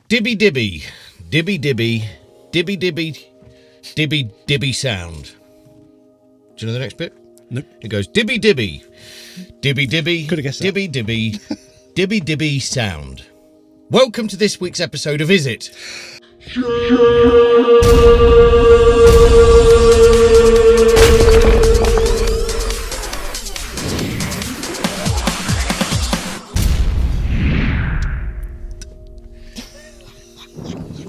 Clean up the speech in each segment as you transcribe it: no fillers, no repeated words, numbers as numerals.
Dibby dibby, dibby dibby, dibby dibby, dibby dibby sound. Do you know the next bit? Nope. It goes dibby dibby, dibby dibby, Could have guessed that. dibby dibby, dibby dibby sound. Welcome to this week's episode of Is It?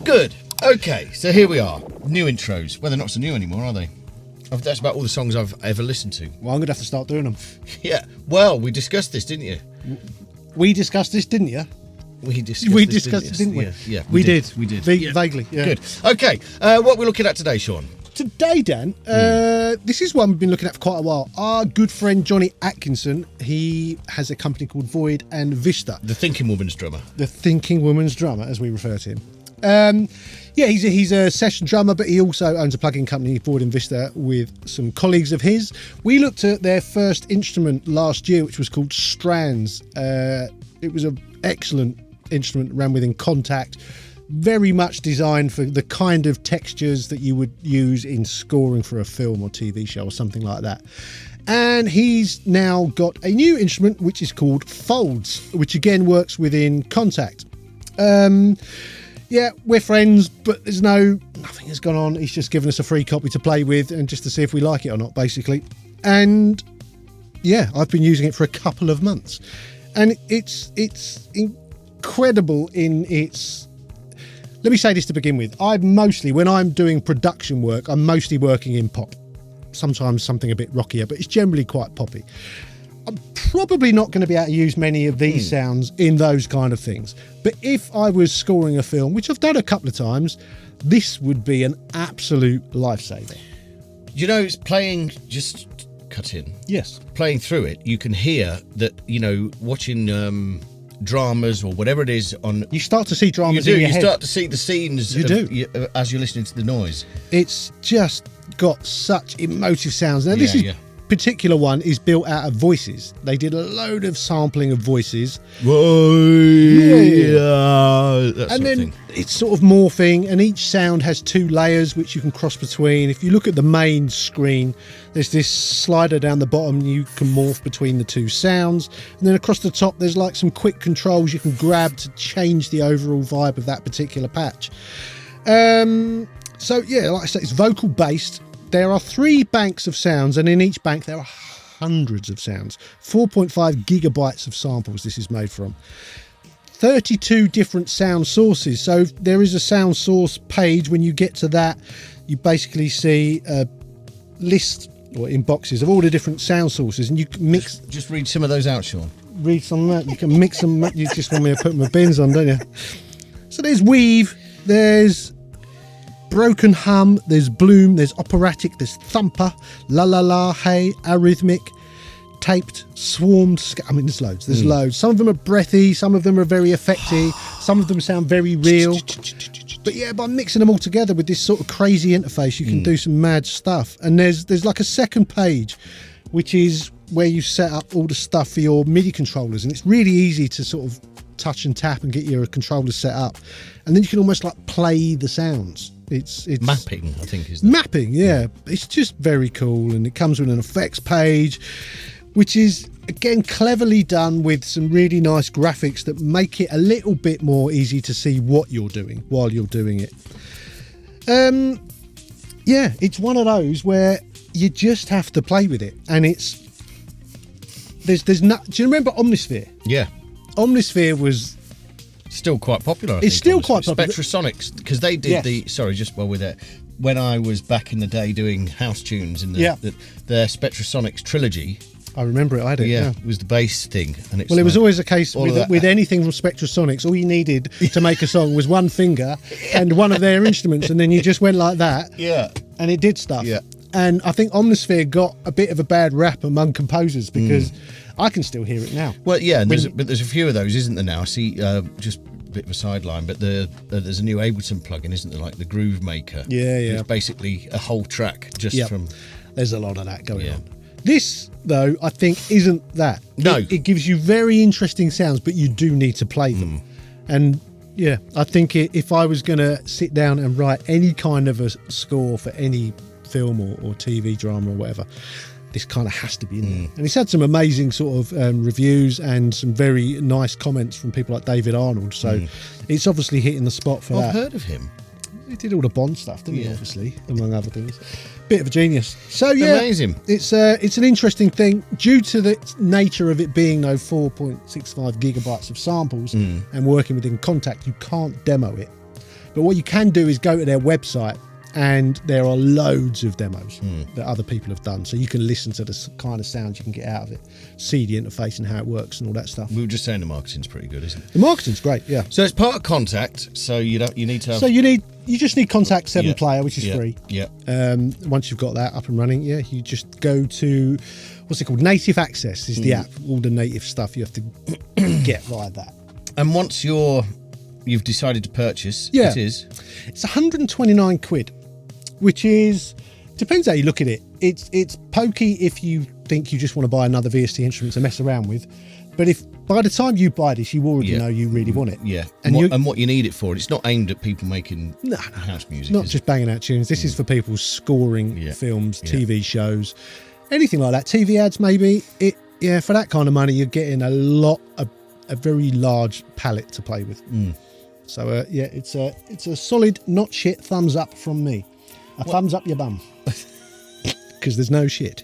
Good. Okay, so here we are. New intros. Well, they're not so new anymore, are they? That's about all the songs I've ever listened to. Well, I'm going to have to start doing them. Yeah. Well, we discussed this, didn't you? We discussed this, didn't you? We discussed it, didn't we? Yeah, we did. We did. Vaguely, yeah. Good. Okay, what we're looking at today, Sean? Today, Dan, this is one we've been looking at for quite a while. Our good friend Johnny Atkinson, he has a company called Void and Vista. The Thinking Woman's drummer. The Thinking Woman's drummer, as we refer to him. He's a session drummer, but he also owns a plugin company, Void and Vista, with some colleagues of his. We looked at their first instrument last year, which was called Strands. It was an excellent instrument, ran within Contact, very much designed for the kind of textures that you would use in scoring for a film or TV show or something like that. And he's now got a new instrument which is called Folds, which again works within Contact. Yeah, we're friends, but nothing has gone on. He's just given us a free copy to play with and just to see if we like it or not, basically. And yeah, I've been using it for a couple of months. And it's incredible in its... Let me say this to begin with. When I'm doing production work, I'm mostly working in pop. Sometimes something a bit rockier, but it's generally quite poppy. I'm probably not going to be able to use many of these sounds in those kind of things. But if I was scoring a film, which I've done a couple of times, this would be an absolute lifesaver. You know, it's playing, just cut in. Yes. Playing through it, you can hear that, watching dramas or whatever it is on... You start to see dramas in your head. You start to see the scenes as you're listening to the noise. It's just got such emotive sounds. Now, this particular one is built out of voices. They did a load of sampling of voices. And then it's sort of morphing, and each sound has two layers which you can cross between. If you look at the main screen, there's this slider down the bottom, you can morph between the two sounds, and then across the top there's like some quick controls you can grab to change the overall vibe of that particular patch. So yeah, like I said, it's vocal based. There are 3 banks of sounds, and in each bank there are hundreds of sounds. 4.5 gigabytes of samples this is made from. 32 different sound sources. So there is a sound source page. When you get to that, you basically see a list or in boxes of all the different sound sources, and you can mix. Just read some of those out, Sean. Read some of that. You can mix them. You just want me to put my bins on, don't you? So there's Weave. There's Broken Hum, there's Bloom, there's Operatic, there's Thumper, La La La, Hey, Arrhythmic, Taped, Swarmed. There's loads. There's loads. Some of them are breathy, some of them are very effecty, some of them sound very real. But yeah, by mixing them all together with this sort of crazy interface, you can do some mad stuff. And there's like a second page, which is where you set up all the stuff for your MIDI controllers, and it's really easy to sort of touch and tap and get your controllers set up, and then you can almost like play the sounds. It's mapping, I think, is mapping. Yeah, it's just very cool, and it comes with an effects page, which is again cleverly done with some really nice graphics that make it a little bit more easy to see what you're doing while you're doing it. Yeah, it's one of those where you just have to play with it, and there's not. Do you remember Omnisphere? Yeah, Omnisphere was. Still quite popular. It's still quite popular. Spectrasonics, because they did we're there. When I was back in the day doing house tunes in their Spectrasonics trilogy. I remember it. I did. Yeah, it was the bass thing, and it was always a case with anything from Spectrasonics. All you needed to make a song was one finger and one of their instruments, and then you just went like that. Yeah, and it did stuff. Yeah, and I think Omnisphere got a bit of a bad rap among composers because. I can still hear it now. Well, yeah, but there's a few of those, isn't there now? I see, just a bit of a sideline, but there's a new Ableton plugin, isn't there? Like the Groove Maker. Yeah. It's basically a whole track from... There's a lot of that going on. This, though, I think isn't that. No. It gives you very interesting sounds, but you do need to play them. And Yeah, I think if I was going to sit down and write any kind of a score for any film or TV drama or whatever, this kind of has to be in there. And he's had some amazing sort of reviews and some very nice comments from people like David Arnold. So it's obviously hitting the spot for that. I've heard of him. He did all the Bond stuff, didn't he? Obviously, among other things. Bit of a genius. So yeah, amazing. It's an interesting thing due to the nature of it being 4.65 gigabytes of samples and working within Contact. You can't demo it, but what you can do is go to their website, and there are loads of demos that other people have done. So you can listen to the kind of sounds you can get out of it, see the interface and how it works and all that stuff. We were just saying the marketing's pretty good, isn't it? The marketing's great, yeah. So it's part of Contact. So you need to have. So you just need Contact 7 Player, which is free. Yeah. Once you've got that up and running, you just go to what's it called? Native Access is the app. All the native stuff you have to get via that. And once you've decided to purchase, it's 129 quid, which is, depends how you look at it. It's pokey if you think you just want to buy another VST instrument to mess around with, but if by the time you buy this, you already know you really want it. Yeah, and what you need it for. It's not aimed at people making house music. Not just banging out tunes. This is for people scoring films, TV shows, anything like that. TV ads, maybe. For that kind of money, you're getting a very large palette to play with. So it's a solid, not shit thumbs up from me. Thumbs up your bum, because there's no shit.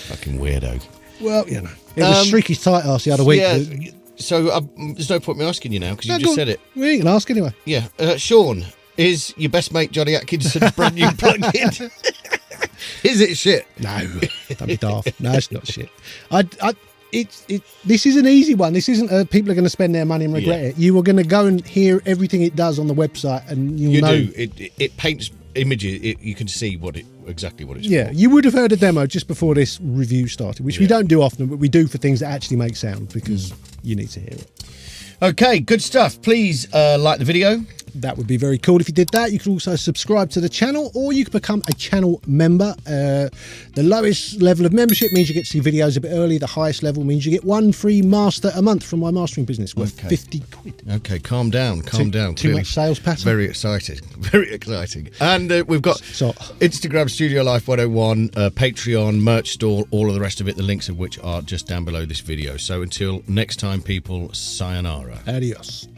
Fucking weirdo. Well, it was Streaky's tight ass the other week. Yeah. So there's no point me asking you now because you just said it. We ain't gonna ask anyway. Yeah, Sean, is your best mate Johnny Atkinson's brand new plug-in? Is it shit? No, don't be daft. No, it's not shit. This is an easy one. This isn't people are going to spend their money and regret it. You are going to go and hear everything it does on the website, and you know it paints images. You can see exactly what it's for. You would have heard a demo just before this review started, which we don't do often, but we do for things that actually make sound because you need to hear it. Okay, good stuff. Please like the video. That would be very cool if you did that. You could also subscribe to the channel, or you could become a channel member. The lowest level of membership means you get to see videos a bit early. The highest level means you get one free master a month from my mastering business worth 50 quid. Okay, calm down. Too much sales pattern. Very exciting. And we've got Instagram Studio Life 101, Patreon, merch store, all of the rest of it, the links of which are just down below this video. So until next time, people, sayonara. Adios.